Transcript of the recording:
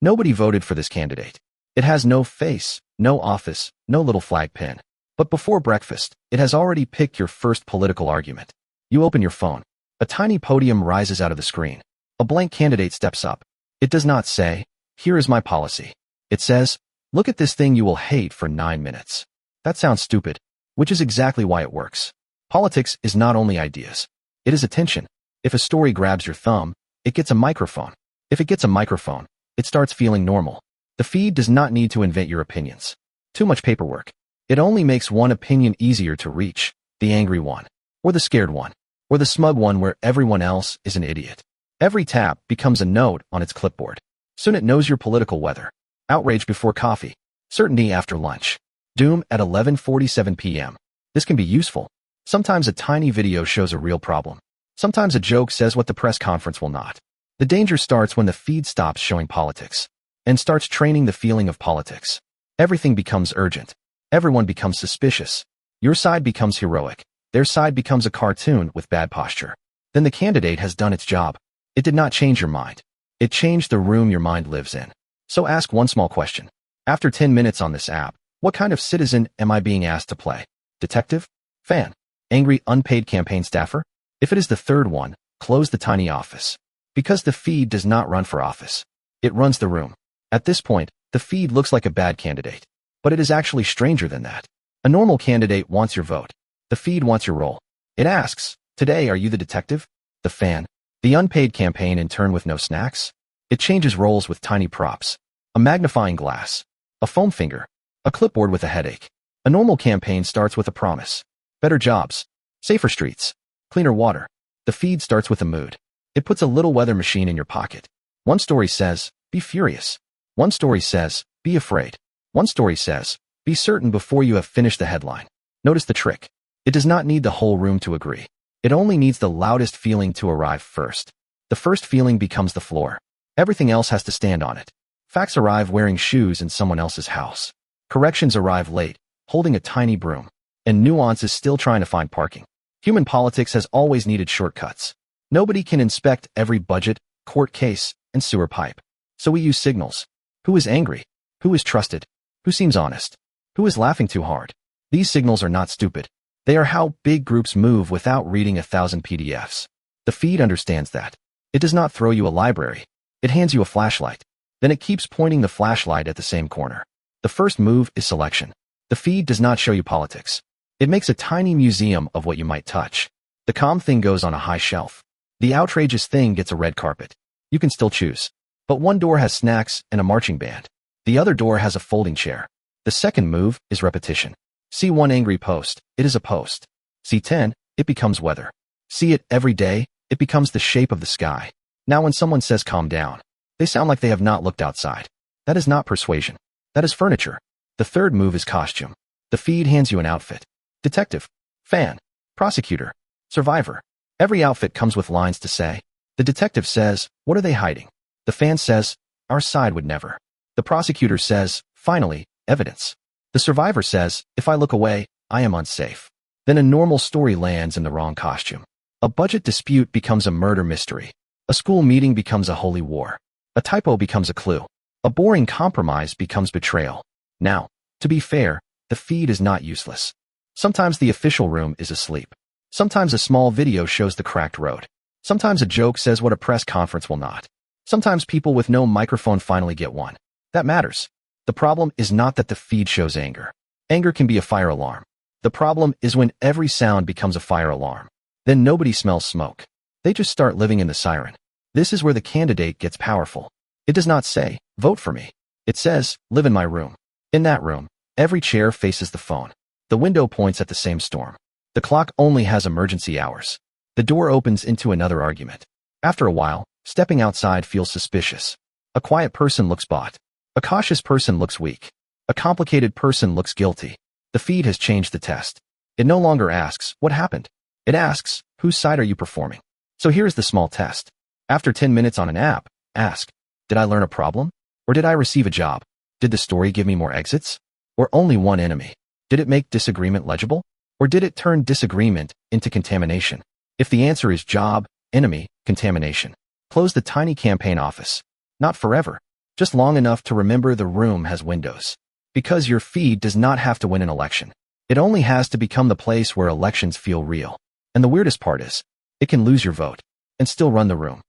Nobody voted for this candidate. It has no face, no office, no little flag pin. But before breakfast, it has already picked your first political argument. You open your phone. A tiny podium rises out of the screen. A blank candidate steps up. It does not say, "Here is my policy." It says, "Look at this thing you will hate for 9 minutes." That sounds stupid, which is exactly why it works. Politics is not only ideas. It is attention. If a story grabs your thumb, it gets a microphone. If it gets a microphone, it starts feeling normal. The feed does not need to invent your opinions. Too much paperwork. It only makes one opinion easier to reach, the angry one, or the scared one, or the smug one where everyone else is an idiot. Every tap becomes a note on its clipboard. Soon it knows your political weather. Outrage before coffee. Certainty after lunch. Doom at 11:47 p.m. This can be useful. Sometimes a tiny video shows a real problem. Sometimes a joke says what the press conference will not. The danger starts when the feed stops showing politics and starts training the feeling of politics. Everything becomes urgent. Everyone becomes suspicious. Your side becomes heroic. Their side becomes a cartoon with bad posture. Then the candidate has done its job. It did not change your mind. It changed the room your mind lives in. So ask one small question. After 10 minutes on this app, what kind of citizen am I being asked to play? Detective? Fan? Angry unpaid campaign staffer? If it is the third one, close the tiny office. Because the feed does not run for office. It runs the room. At this point, the feed looks like a bad candidate. But it is actually stranger than that. A normal candidate wants your vote. The feed wants your role. It asks, "Today are you the detective? The fan? The unpaid campaign intern with no snacks?" It changes roles with tiny props. A magnifying glass. A foam finger. A clipboard with a headache. A normal campaign starts with a promise. Better jobs. Safer streets. Cleaner water. The feed starts with a mood. It puts a little weather machine in your pocket. One story says, "Be furious." One story says, "Be afraid." One story says, "Be certain" before you have finished the headline. Notice the trick. It does not need the whole room to agree. It only needs the loudest feeling to arrive first. The first feeling becomes the floor. Everything else has to stand on it. Facts arrive wearing shoes in someone else's house. Corrections arrive late, holding a tiny broom. And nuance is still trying to find parking. Human politics has always needed shortcuts. Nobody can inspect every budget, court case, and sewer pipe. So we use signals. Who is angry? Who is trusted? Who seems honest? Who is laughing too hard? These signals are not stupid. They are how big groups move without reading 1,000 PDFs. The feed understands that. It does not throw you a library. It hands you a flashlight. Then it keeps pointing the flashlight at the same corner. The first move is selection. The feed does not show you politics. It makes a tiny museum of what you might touch. The calm thing goes on a high shelf. The outrageous thing gets a red carpet. You can still choose. But one door has snacks and a marching band. The other door has a folding chair. The second move is repetition. See one angry post, it is a post. See 10, it becomes weather. See it every day, it becomes the shape of the sky. Now when someone says calm down, they sound like they have not looked outside. That is not persuasion. That is furniture. The third move is costume. The feed hands you an outfit. Detective, fan, prosecutor, survivor. Every outfit comes with lines to say. The detective says, "What are they hiding?" The fan says, "Our side would never." The prosecutor says, "Finally, evidence." The survivor says, "If I look away, I am unsafe." Then a normal story lands in the wrong costume. A budget dispute becomes a murder mystery. A school meeting becomes a holy war. A typo becomes a clue. A boring compromise becomes betrayal. Now, to be fair, the feed is not useless. Sometimes the official room is asleep. Sometimes a small video shows the cracked road. Sometimes a joke says what a press conference will not. Sometimes people with no microphone finally get one. That matters. The problem is not that the feed shows anger. Anger can be a fire alarm. The problem is when every sound becomes a fire alarm. Then nobody smells smoke. They just start living in the siren. This is where the candidate gets powerful. It does not say, "Vote for me." It says, "Live in my room." In that room, every chair faces the phone. The window points at the same storm. The clock only has emergency hours. The door opens into another argument. After a while, stepping outside feels suspicious. A quiet person looks bought. A cautious person looks weak. A complicated person looks guilty. The feed has changed the test. It no longer asks, "What happened?" It asks, "Whose side are you performing?" So here's the small test. After 10 minutes on an app, ask, did I learn a problem? Or did I receive a job? Did the story give me more exits? Or only one enemy? Did it make disagreement legible? Or did it turn disagreement into contamination? If the answer is job, enemy, contamination, close the tiny campaign office. Not forever, just long enough to remember the room has windows. Because your feed does not have to win an election. It only has to become the place where elections feel real. And the weirdest part is, it can lose your vote and still run the room.